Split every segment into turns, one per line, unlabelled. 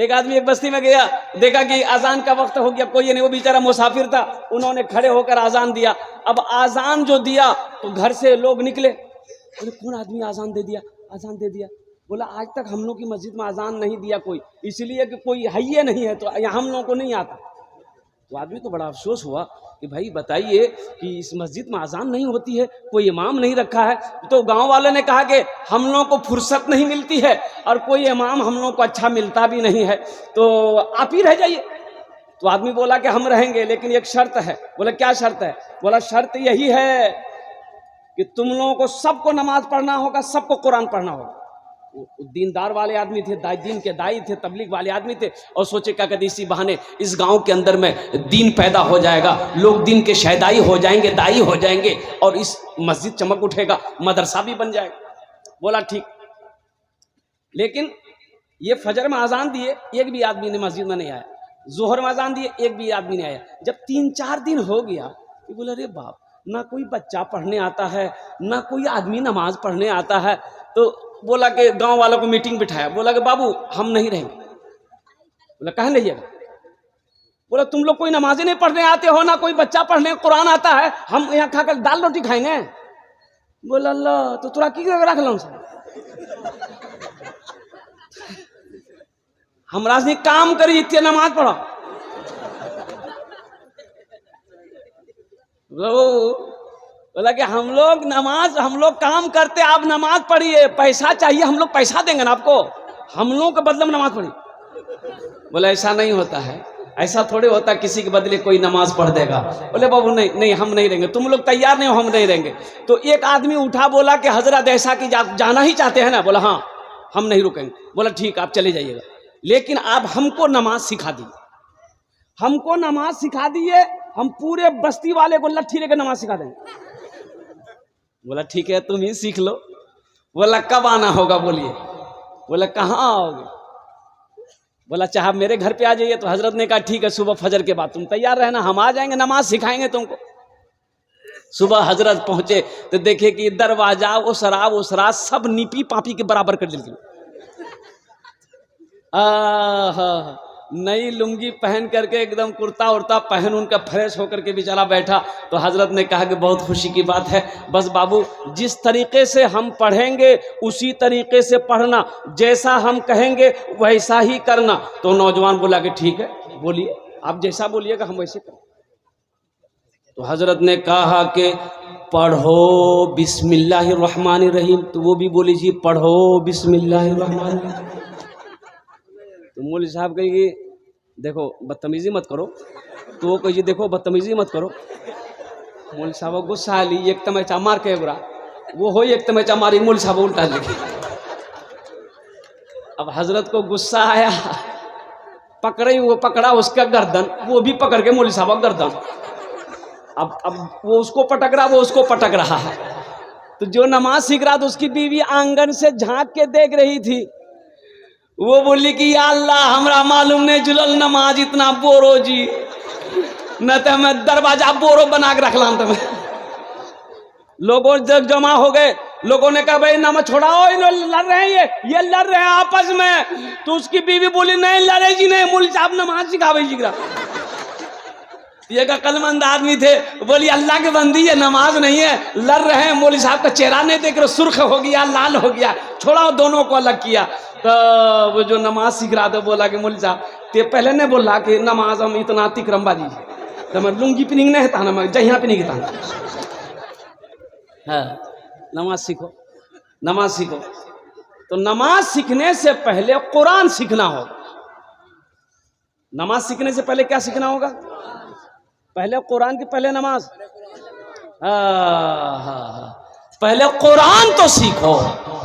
ایک آدمی ایک بستی میں گیا, دیکھا کہ اذان کا وقت ہو گیا, کوئی نہیں, وہ بیچارہ مسافر تھا. انہوں نے کھڑے ہو کر اذان دیا. اب اذان جو دیا تو گھر سے لوگ نکلے, بولے کون آدمی اذان دے دیا, اذان دے دیا. بولا آج تک ہم لوگ کی مسجد میں اذان نہیں دیا کوئی, اس لیے کہ کوئی حیّ نہیں ہے تو ہم لوگوں کو نہیں آتا. تو آدمی کو بڑا افسوس ہوا کہ بھائی بتائیے کہ اس مسجد میں اذان نہیں ہوتی ہے, کوئی امام نہیں رکھا ہے. تو گاؤں والوں نے کہا کہ ہم لوگوں کو فرصت نہیں ملتی ہے اور کوئی امام ہم لوگوں کو اچھا ملتا بھی نہیں ہے, تو آپ ہی رہ جائیے. تو آدمی بولا کہ ہم رہیں گے لیکن ایک شرط ہے. بولا کیا شرط ہے؟ بولا شرط یہی ہے کہ تم لوگوں کو سب کو نماز پڑھنا ہوگا, سب کو قرآن پڑھنا ہوگا. دیندار والے آدمی تھے, دین کے دائی تھے, تبلیغ والے آدمی تھے, اور سوچے کیا کہتے اسی بہانے اس گاؤں کے اندر میں دین پیدا ہو جائے گا, لوگ دین کے شہدائی ہو جائیں گے, دائی ہو جائیں گے, اور اس مسجد چمک اٹھے گا, مدرسہ بھی بن جائے گا. بولا ٹھیک. لیکن یہ فجر میں اذان دیے, ایک بھی آدمی نے مسجد میں نہیں آیا. ظہر میں اذان دیے, ایک بھی آدمی نہیں آیا. جب 3-4 دن ہو گیا تو بولا ارے باپ, نہ کوئی بچہ پڑھنے آتا ہے, نہ کوئی آدمی نماز پڑھنے آتا ہے. تو بولا کہ گاؤں والوں کو میٹنگ بٹھایا, بولا کہ بابو ہم نہیں رہیں گے. بولا کہاں نہیں ہے؟ بولا تم لوگ کوئی نمازیں نہیں پڑھنے آتے ہو, نہ کوئی بچہ پڑھنے قرآن آتا ہے, ہم یہاں کھا کر دال روٹی کھائیں گے. بولا اللہ تو تھوڑا کی رکھ لوں ہمرا سے کام کری اتنے نماز پڑھو. بولا کہ ہم لوگ نماز, ہم لوگ کام کرتے, آپ نماز پڑھیے, پیسہ چاہیے ہم لوگ پیسہ دیں گے نا آپ کو, ہم لوگوں کے بدلے میں نماز پڑھیے. بولا ایسا نہیں ہوتا ہے, ایسا تھوڑے ہوتا کسی کے بدلے کوئی نماز پڑھ دے گا. بولے بابو نہیں نہیں ہم نہیں رہیں گے, تم لوگ تیار نہیں ہو, ہم نہیں رہیں گے. تو ایک آدمی اٹھا, بولا کہ حضرت ایسا کہ جانا ہی چاہتے ہیں نا. بولا ہاں ہم نہیں رکیں گے. بولا ٹھیک آپ چلے جائیے گا, لیکن آپ ہم کو نماز سکھا دیے, ہم کو نماز سکھا دیے, ہم پورے بستی والے کو لٹھی لے کے نماز سکھا دیں گے. بولا ٹھیک ہے تم ہی سیکھ لو. بولا کب آنا ہوگا بولیے. بولا کہاں آؤ گے؟ بولا چاہے میرے گھر پہ آ جائیے. تو حضرت نے کہا ٹھیک ہے صبح فجر کے بعد تم تیار رہنا, ہم آ جائیں گے, نماز سکھائیں گے تم کو. صبح حضرت پہنچے تو دیکھے کہ دروازہ اسرا سب نیپی پاپی کے برابر کر دیتی. نئی لنگی پہن کر کے ایک دم کرتا ارتا پہن ان کا فریش ہو کر کے بیچارہ بیٹھا. تو حضرت نے کہا کہ بہت خوشی کی بات ہے, بس بابو جس طریقے سے ہم پڑھیں گے اسی طریقے سے پڑھنا, جیسا ہم کہیں گے ویسا ہی کرنا. تو نوجوان بولا کہ ٹھیک ہے بولیے, آپ جیسا بولیے گا ہم ویسے کریں. تو حضرت نے کہا کہ پڑھو بسم اللہ الرحمن الرحیم. تو وہ بھی بولی جی پڑھو بسم اللہ الرحمن الرحیم. تو مولوی صاحب کہے گی دیکھو بدتمیزی مت کرو. تو وہ کہے جی دیکھو بدتمیزی مت کرو. مولوی صاحب غصہ لی, ایک تمچا مار کے برا وہ ہوئی, ایک تمچا ماری, مولوی صاحب الٹا لکھی. اب حضرت کو غصہ آیا, پکڑے وہ پکڑا اس کا گردن, وہ بھی پکڑ کے مولوی صاحب گردن. اب وہ اس کو پٹک رہا, وہ اس کو پٹک رہا ہے. تو جو نماز سیکھ رہا تھا اس کی بیوی آنگن سے جھانک کے دیکھ رہی تھی. وہ بولی کہ یا اللہ ہمرا معلوم نہیں جلل نماز اتنا بورو جی, نہ تو میں دروازہ بورو بنا کے رکھ لام. تو لوگوں جب جمع ہو گئے, لوگوں نے کہا بھائی نماز چھوڑاؤ, لڑ رہے ہیں یہ لڑ رہے ہیں آپس میں. تو اس کی بیوی بولی نہیں لڑے جی نہیں, مولوی صاحب نماز سکھاوے جی. یہ عقل مند آدمی تھے, بولی اللہ کے بندی یہ نماز نہیں ہے, لڑ رہے ہیں. مولوی صاحب کا چہرہ نہیں دیکھ رہے, سرخ ہو گیا, لال ہو گیا, چھوڑاؤ دونوں کو الگ کیا. تو وہ جو نماز سیکھ رہا تھا بولا کہ مولوی صاحب تے پہلے نے بولا کہ نماز ہم اتنا تکرم بازی تو میں لنگی پیننگ نہیں تھا نا, میں جہاں پیننگ تھا. ہاں نماز سیکھو, نماز سیکھو. تو نماز سیکھنے سے پہلے قرآن سیکھنا ہوگا. نماز سیکھنے سے پہلے کیا سیکھنا ہوگا؟ پہلے قرآن کی پہلے نماز. پہلے قرآن تو سیکھو.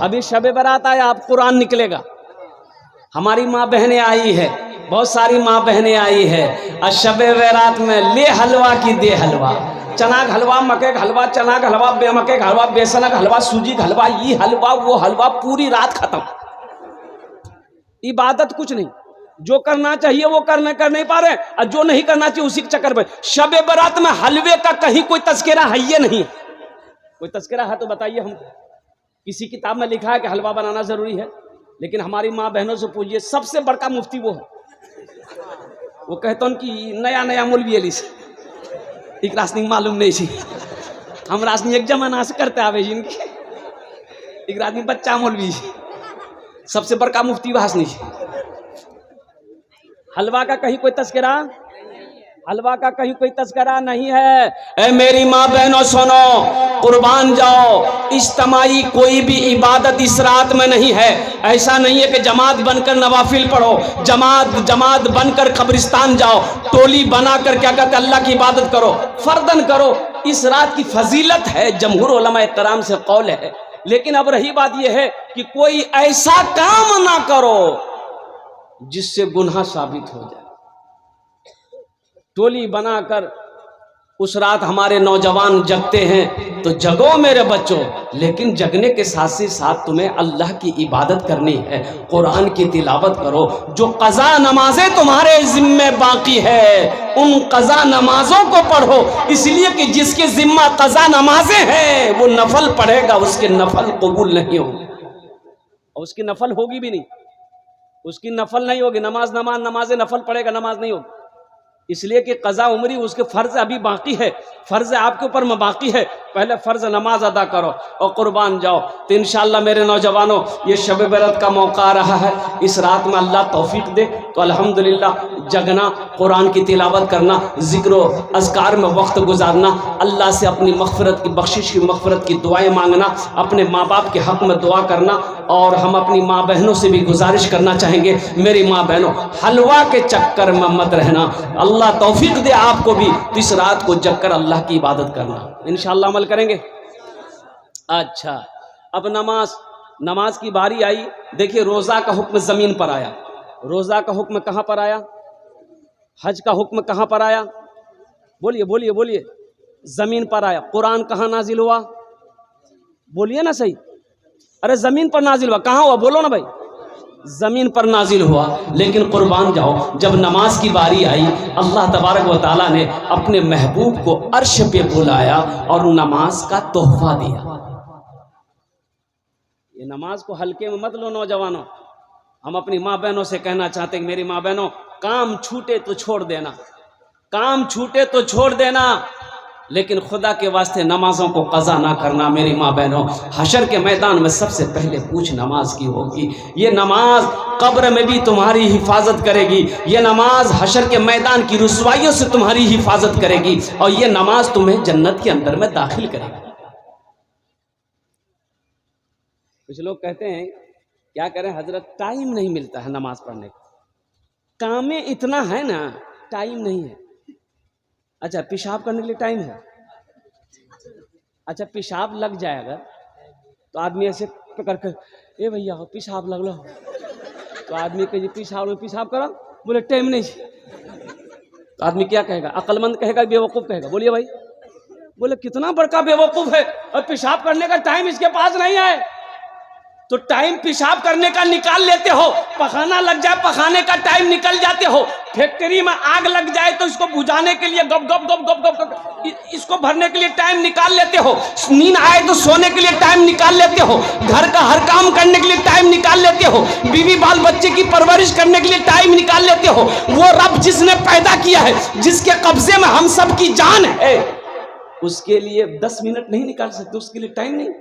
ابھی شب برات آیا, اب قرآن نکلے گا. ہماری ماں بہنیں آئی ہے, بہت ساری ماں بہنیں آئی ہے, اور شب برات میں لے حلوہ کی دے حلوہ, چنا کا حلوہ, مکے کا حلوہ, چنا کا حلوہ, بے مکے کا حلوہ, بیسن کا حلوہ, سوجی کا حلوہ, یہ حلوہ وہ حلوہ, پوری رات ختم. عبادت کچھ نہیں, جو کرنا چاہیے وہ کر نہیں پا رہے, اور جو نہیں کرنا چاہیے اسی کے چکر میں. شب برات میں حلوے کا کہیں کوئی تذکرہ ہے یہ نہیں. کوئی تذکرہ ہے تو بتائیے ہم. کسی کتاب میں لکھا ہے کہ حلوہ بنانا ضروری ہے؟ لیکن ہماری ماں بہنوں سے پوچھئے سب سے بڑا مفتی وہ ہے، وہ کہتا ہوں کہ نیا نیا مولوی علی سے ایک راسنی معلوم نہیں سی ہم راسنی ایک زمانہ سے کرتے آوے جن کی ایک راسنی بچہ مولوی سب سے بڑا مفتی وہ ہسنی حلوہ کا کہیں کوئی تذکرہ، حلوہ کا کہیں کوئی تذکرہ نہیں ہے۔ اے میری ماں بہنوں سنو، قربان جاؤ، اجتماعی کوئی بھی عبادت اس رات میں نہیں ہے۔ ایسا نہیں ہے کہ جماعت بن کر نوافل پڑھو، جماعت بن کر قبرستان جاؤ، ٹولی بنا کر کیا کہتے اللہ کی عبادت کرو، فردن کرو۔ اس رات کی فضیلت ہے، جمہور علماء کرام سے قول ہے، لیکن اب رہی بات یہ ہے کہ کوئی ایسا کام نہ کرو جس سے گناہ ثابت ہو جائے۔ ٹولی بنا کر اس رات ہمارے نوجوان جگتے ہیں تو جگو میرے بچوں، لیکن جگنے کے ساتھ ساتھ تمہیں اللہ کی عبادت کرنی ہے، قرآن کی تلاوت کرو۔ جو قضا نمازیں تمہارے ذمہ باقی ہے ان قضا نمازوں کو پڑھو، اس لیے کہ جس کے ذمہ قضا نمازیں ہیں وہ نفل پڑھے گا، اس کے نفل قبول نہیں ہوں گے، اور اس کی نفل ہوگی بھی نہیں، اس کی نفل نہیں ہوگی۔ نماز نفل پڑھے گا، نماز نہیں ہوگی، اس لیے کہ قضا عمری اس کے فرض ابھی باقی ہے، فرض آپ کے اوپر میں باقی ہے، پہلے فرض نماز ادا کرو اور قربان جاؤ۔ تو انشاءاللہ میرے نوجوانوں، یہ شب برات کا موقع آ رہا ہے، اس رات میں اللہ توفیق دے تو الحمدللہ جگنا، قرآن کی تلاوت کرنا، ذکر و اذکار میں وقت گزارنا، اللہ سے اپنی مغفرت کی بخشش کی مغفرت کی دعائیں مانگنا، اپنے ماں باپ کے حق میں دعا کرنا، اور ہم اپنی ماں بہنوں سے بھی گزارش کرنا چاہیں گے، میری ماں بہنوں حلوہ کے چکر میں مت رہنا، اللہ توفیق دے آپ کو بھی تو اس رات کو جگ کر اللہ کی عبادت کرنا، انشاءاللہ عمل کریں گے۔ اچھا، اب نماز کی باری آئی۔ دیکھیے روزہ کا حکم زمین پر آیا، روزہ کا حکم کہاں پر آیا؟ حج کا حکم کہاں پر آیا؟ بولیے بولیے بولیے، زمین پر آیا۔ قرآن کہاں نازل ہوا؟ بولیے نا صحیح، ارے زمین پر نازل ہوا، کہاں ہوا بولو نا بھائی؟ زمین پر نازل ہوا، لیکن قربان جاؤ جب نماز کی باری آئی اللہ تبارک و تعالیٰ نے اپنے محبوب کو عرش پہ بلایا اور نماز کا تحفہ دیا۔ یہ نماز کو ہلکے میں مت لو نوجوانوں، ہم اپنی ماں بہنوں سے کہنا چاہتے ہیں کہ میری ماں بہنوں کام چھوٹے تو چھوڑ دینا، کام چھوٹے تو چھوڑ دینا، لیکن خدا کے واسطے نمازوں کو قضا نہ کرنا۔ میری ماں بہنوں حشر کے میدان میں سب سے پہلے پوچھ نماز کی ہوگی، یہ نماز قبر میں بھی تمہاری حفاظت کرے گی، یہ نماز حشر کے میدان کی رسوائیوں سے تمہاری حفاظت کرے گی، اور یہ نماز تمہیں جنت کے اندر میں داخل کرے گی۔ کچھ لوگ کہتے ہیں کیا کریں حضرت، ٹائم نہیں ملتا ہے نماز پڑھنے کا، کام میں اتنا ہے نا ٹائم نہیں ہے۔ اچھا پیشاب کرنے کے لیے ٹائم ہے؟ اچھا پیشاب لگ جائے اگر تو آدمی ایسے پکڑ کر اے بھیا پیشاب لگ لو، تو آدمی کہ پیشاب کرو، بولے ٹائم نہیں، تو آدمی کیا کہے گا؟ عقل مند کہے گا بے وقوف کہے گا؟ بولیے بھائی، بولے کتنا بڑا بے وقوف ہے، اور پیشاب کرنے کا ٹائم اس کے پاس نہیں ہے، تو ٹائم پیشاب کرنے کا نکال لیتے ہو، پخانا لگ جائے پخانے کا ٹائم نکل جاتے ہو، فیکٹری میں آگ لگ جائے تو اس کو بجھانے کے لیے گپ گپ گپ گپ گپ گپ اس کو بھرنے کے لیے ٹائم نکال لیتے ہو، نیند آئے تو سونے کے لیے ٹائم نکال لیتے ہو، گھر کا ہر کام کرنے کے لیے ٹائم نکال لیتے ہو، بیوی بال بچے کی پرورش کرنے کے لیے ٹائم نکال لیتے ہو۔ وہ رب جس نے پیدا کیا ہے، جس کے قبضے میں ہم سب کی جان ہے، اس کے لیے 10 منٹ نہیں نکال سکتے، اس کے لیے ٹائم نہیں؟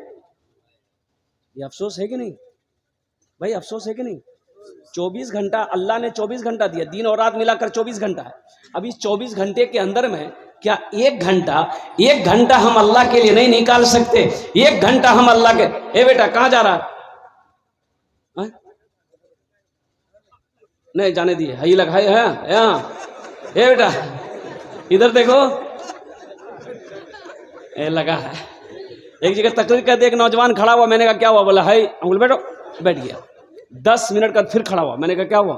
یہ افسوس ہے کہ نہیں بھائی؟ افسوس ہے کہ نہیں؟ 24 گھنٹہ اللہ نے 24 گھنٹہ دیا، دن اور رات ملا کر 24 گھنٹہ ہے۔ اب اس 24 گھنٹے کے اندر میں کیا ایک گھنٹہ ہم اللہ کے لیے نہیں نکال سکتے؟ ایک گھنٹہ ہم اللہ کے، اے بیٹا کہاں جا رہا ہے؟ نہیں جانے دیے، ہی لگائے ہے یہاں، اے بیٹا ادھر دیکھو، اے لگا ہے۔ ایک جگہ تقریر کرتے ایک نوجوان کھڑا ہوا، میں نے کہا کیا ہوا؟ بولا ہے انگل بیٹھو، بیٹھ گیا۔ 10 منٹ کا پھر کھڑا ہوا، میں نے کہا کیا ہوا؟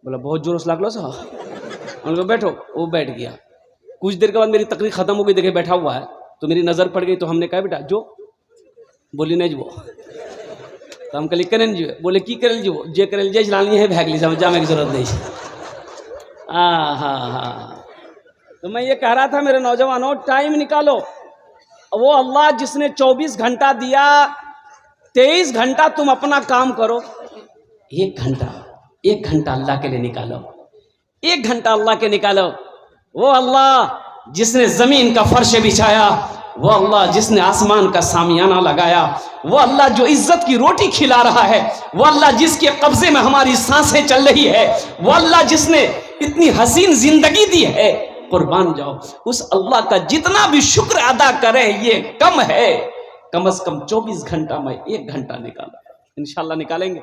بولا بہت زور سے لگ لو سا، انہوں نے کہا بیٹھو، وہ بیٹھ گیا۔ کچھ دیر کے بعد میری تقریر ختم ہو گئی، دیکھے بیٹھا ہوا ہے تو میری نظر پڑ گئی، تو ہم نے کہا بیٹا جو بولی نہیں جو، تو ہم کہلی کریں جو، بولے کی کرل جو جے کرل جے چلانی ہے بھاگ لی، سمجھا میں کی ضرورت نہیں۔ ہاں تو میں یہ کہہ رہا تھا میرے نوجوانوں ٹائم نکالو، وہ اللہ جس نے 24 گھنٹہ دیا، 23 گھنٹہ تم اپنا کام کرو، ایک گھنٹہ اللہ کے لیے نکالو، ایک گھنٹہ اللہ کے نکالو. وہ اللہ جس نے زمین کا فرش بچھایا، وہ اللہ جس نے آسمان کا سامیانہ لگایا، وہ اللہ جو عزت کی روٹی کھلا رہا ہے، وہ اللہ جس کے قبضے میں ہماری سانسیں چل رہی ہے، وہ اللہ جس نے اتنی حسین زندگی دی ہے، قربان جاؤ اس اللہ کا جتنا بھی شکر ادا کریں یہ کم ہے. کم از کم 24 گھنٹہ میں 1 گھنٹہ نکالا، انشاءاللہ نکالیں گے.